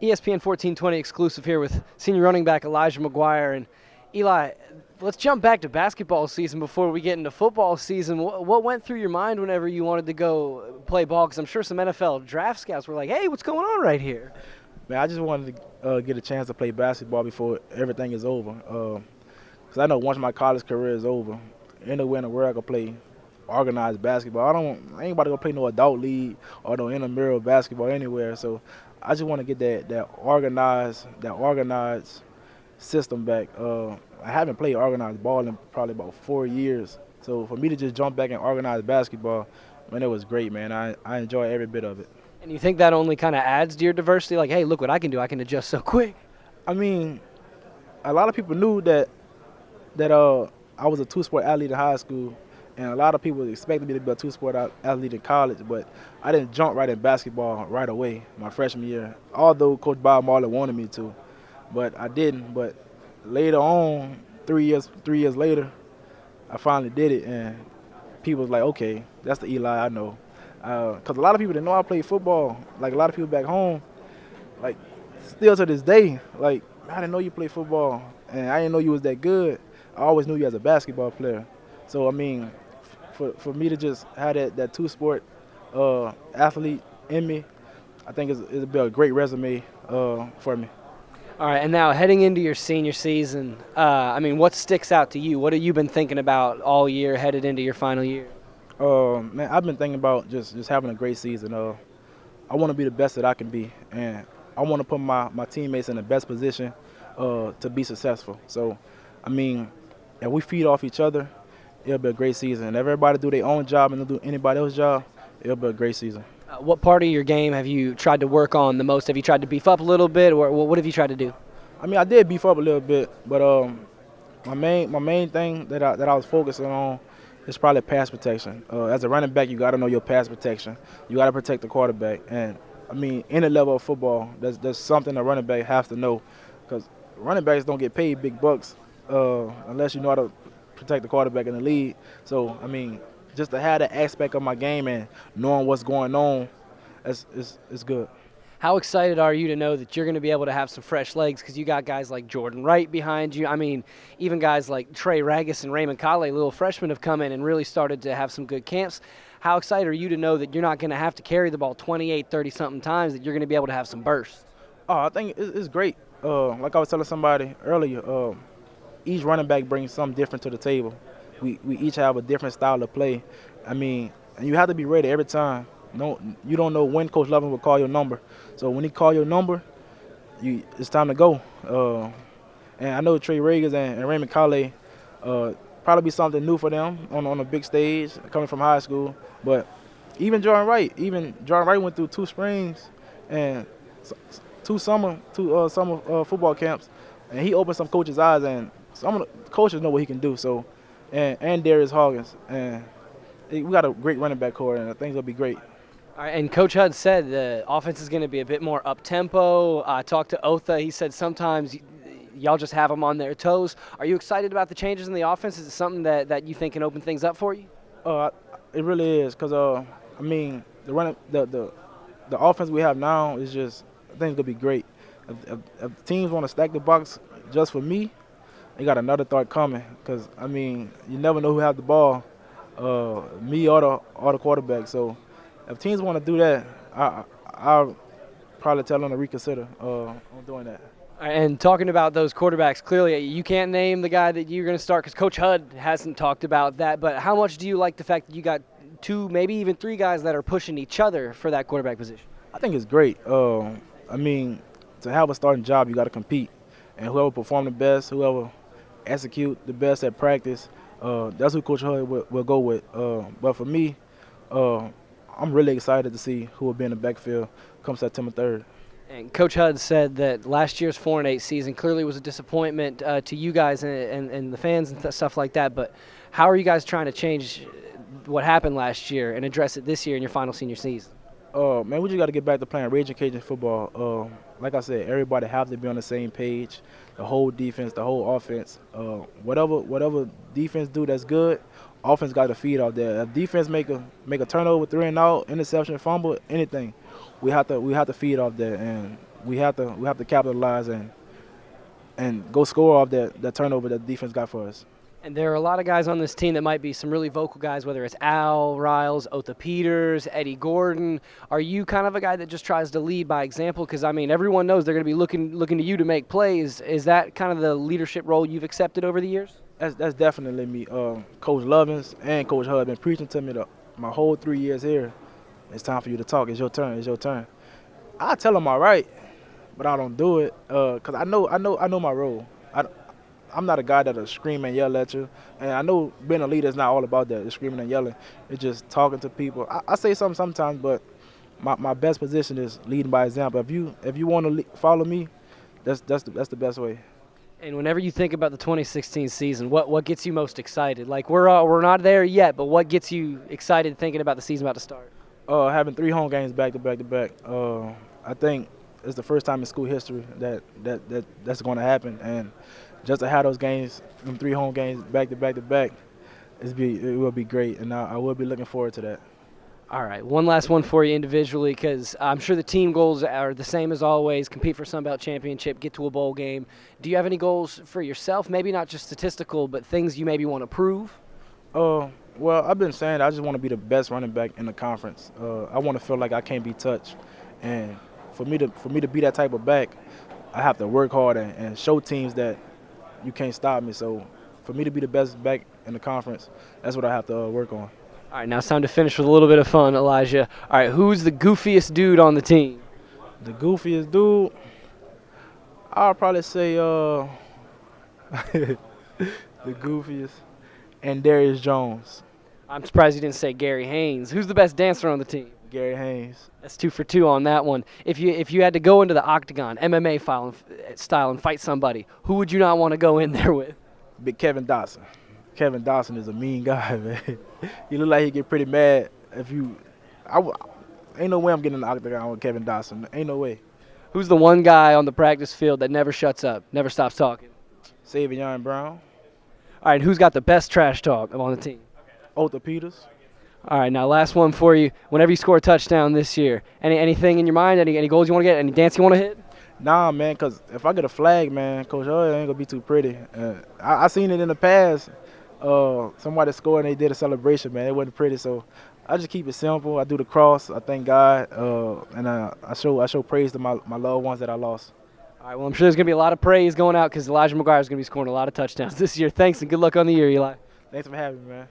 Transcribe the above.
ESPN 1420 exclusive here with senior running back Elijah McGuire. And Eli, let's jump back to basketball season before we get into football season. What went through your mind whenever you wanted to go play ball? Because I'm sure some NFL draft scouts were like, hey, what's going on right here? Man, I just wanted to get a chance to play basketball before everything is over. Because I know once my college career is over, anywhere in the world I can play organized basketball. I ain't about to go play no adult league or no intramural basketball anywhere. So I just want to get that organized system back. I haven't played organized ball in probably about 4 years. So for me to just jump back in organized basketball, man, it was great, man. I enjoy every bit of it. And you think that only kind of adds to your diversity? Like, hey, look what I can do. I can adjust so quick. I mean, a lot of people knew that I was a two-sport athlete in high school, and a lot of people expected me to be a two-sport athlete in college, but I didn't jump right in basketball right away my freshman year, although Coach Bob Marley wanted me to, but I didn't. But later on, 3 years later, I finally did it, and people was like, okay, that's the Eli I know. Because a lot of people didn't know I played football. Like a lot of people back home, like still to this day, like, I didn't know you played football, and I didn't know you was that good. I always knew you as a basketball player. So I mean, for me to just have that two-sport athlete in me, I think it'll be a great resume for me. All right, and now heading into your senior season, I mean, what sticks out to you? What have you been thinking about all year headed into your final year? Man, I've been thinking about just having a great season. I want to be the best that I can be, and I want to put my teammates in the best position to be successful. So, I mean, if we feed off each other, it'll be a great season. If everybody do their own job and don't do anybody else's job, it'll be a great season. What part of your game have you tried to work on the most? Have you tried to beef up a little bit, or what have you tried to do? I mean, I did beef up a little bit, but my main thing that I was focusing on is probably pass protection. As a running back, you got to know your pass protection. You got to protect the quarterback. And I mean, any level of football, there's something a running back has to know, because running backs don't get paid big bucks unless you know how to protect the quarterback in the league. So I mean, just to have that aspect of my game and knowing what's going on, it's good. How excited are you to know that you're going to be able to have some fresh legs, because you got guys like Jordan Wright behind you? I mean, even guys like Trey Ragis and Raymond Kale, little freshmen, have come in and really started to have some good camps. How excited are you to know that you're not going to have to carry the ball 28, 30-something times, that you're going to be able to have some bursts? Oh, I think it's great. Like I was telling somebody earlier, each running back brings something different to the table. We each have a different style of play. I mean, and you have to be ready every time. No, you don't know when Coach Lovin will call your number. So when he call your number, it's time to go. And I know Trey Ragers and Raymond Kale probably be something new for them on a big stage coming from high school. But even Jordan Wright went through 2 springs and two summer football camps, and he opened some coaches' eyes, and some of the coaches know what he can do. So, and Darius Hoggins, and we got a great running back core, and things will be great. All right, and Coach Hud said the offense is going to be a bit more up-tempo. I talked to Otha. He said sometimes y'all just have them on their toes. Are you excited about the changes in the offense? Is it something that you think can open things up for you? It really is, because I mean, the offense we have now is just, I think it's gonna be great. If teams want to stack the box just for me, they got another thought coming. Because I mean, you never know who has the ball, me or the quarterback. So if teams want to do that, I'll probably tell them to reconsider on doing that. And talking about those quarterbacks, clearly you can't name the guy that you're going to start because Coach Hud hasn't talked about that. But how much do you like the fact that you got 2, maybe even 3 guys that are pushing each other for that quarterback position? I think it's great. I mean, to have a starting job, you got to compete. And whoever perform the best, whoever execute the best at practice, that's who Coach Hud will go with. But for me, I'm really excited to see who will be in the backfield come September 3rd. And Coach Hud said that last year's 4-8 season clearly was a disappointment to you guys and the fans and stuff like that. But how are you guys trying to change what happened last year and address it this year in your final senior season? Man, we just got to get back to playing Ragin Cajun football. Like I said, everybody have to be on the same page. The whole defense, the whole offense. Whatever defense do that's good, offense got to feed out there. If defense make a turnover, 3 and out, interception, fumble, anything, we have to feed off there. And we have to capitalize and go score off that turnover that the defense got for us. And there are a lot of guys on this team that might be some really vocal guys, whether it's Al Riles, Otha Peters, Eddie Gordon. Are you kind of a guy that just tries to lead by example? Because, I mean, everyone knows they're going to be looking to you to make plays. Is that kind of the leadership role you've accepted over the years? That's definitely me. Coach Lovins and Coach Hud been preaching to me my whole 3 years here. It's time for you to talk. It's your turn. It's your turn. I tell them all right, but I don't do it because I know my role. I'm not a guy that'll scream and yell at you, and I know being a leader is not all about that. It's screaming and yelling. It's just talking to people. I say something sometimes, but my best position is leading by example. If you want to follow me, that's the best way. And whenever you think about the 2016 season, what gets you most excited? Like we're not there yet, but what gets you excited thinking about the season about to start? Having 3 home games back to back to back. I think it's the first time in school history that's going to happen, and just to have those games, them 3 home games back to back to back, it will be great, and I will be looking forward to that. All right, one last one for you individually, because I'm sure the team goals are the same as always: compete for Sun Belt Championship, get to a bowl game. Do you have any goals for yourself? Maybe not just statistical, but things you maybe want to prove. Well, I've been saying I just want to be the best running back in the conference. I want to feel like I can't be touched, and for me to be that type of back, I have to work hard and show teams that you can't stop me. So for me to be the best back in the conference, that's what I have to work on. All right, now it's time to finish with a little bit of fun, Elijah. All right, who's the goofiest dude on the team? The goofiest dude, I'll probably say the goofiest, and Darius Jones. I'm surprised you didn't say Gary Haynes. Who's the best dancer on the team? Gary Haynes. That's 2 for 2 on that one. If you had to go into the octagon, MMA style, and fight somebody, who would you not want to go in there with? Big Kevin Dotson. Kevin Dotson is a mean guy, man. He look like he get pretty mad if you. Ain't no way I'm getting in the octagon with Kevin Dotson. Ain't no way. Who's the one guy on the practice field that never shuts up, never stops talking? Savion Brown. All right, who's got the best trash talk on the team? Otha Peters. All right, now last one for you. Whenever you score a touchdown this year, anything in your mind, any goals you want to get, any dance you want to hit? Nah, man, because if I get a flag, man, Coach Hud ain't going to be too pretty. I seen it in the past. Somebody scored and they did a celebration, man. It wasn't pretty, so I just keep it simple. I do the cross. I thank God, and I show praise to my loved ones that I lost. All right, well, I'm sure there's going to be a lot of praise going out because Elijah McGuire is going to be scoring a lot of touchdowns this year. Thanks, and good luck on the year, Eli. Thanks for having me, man.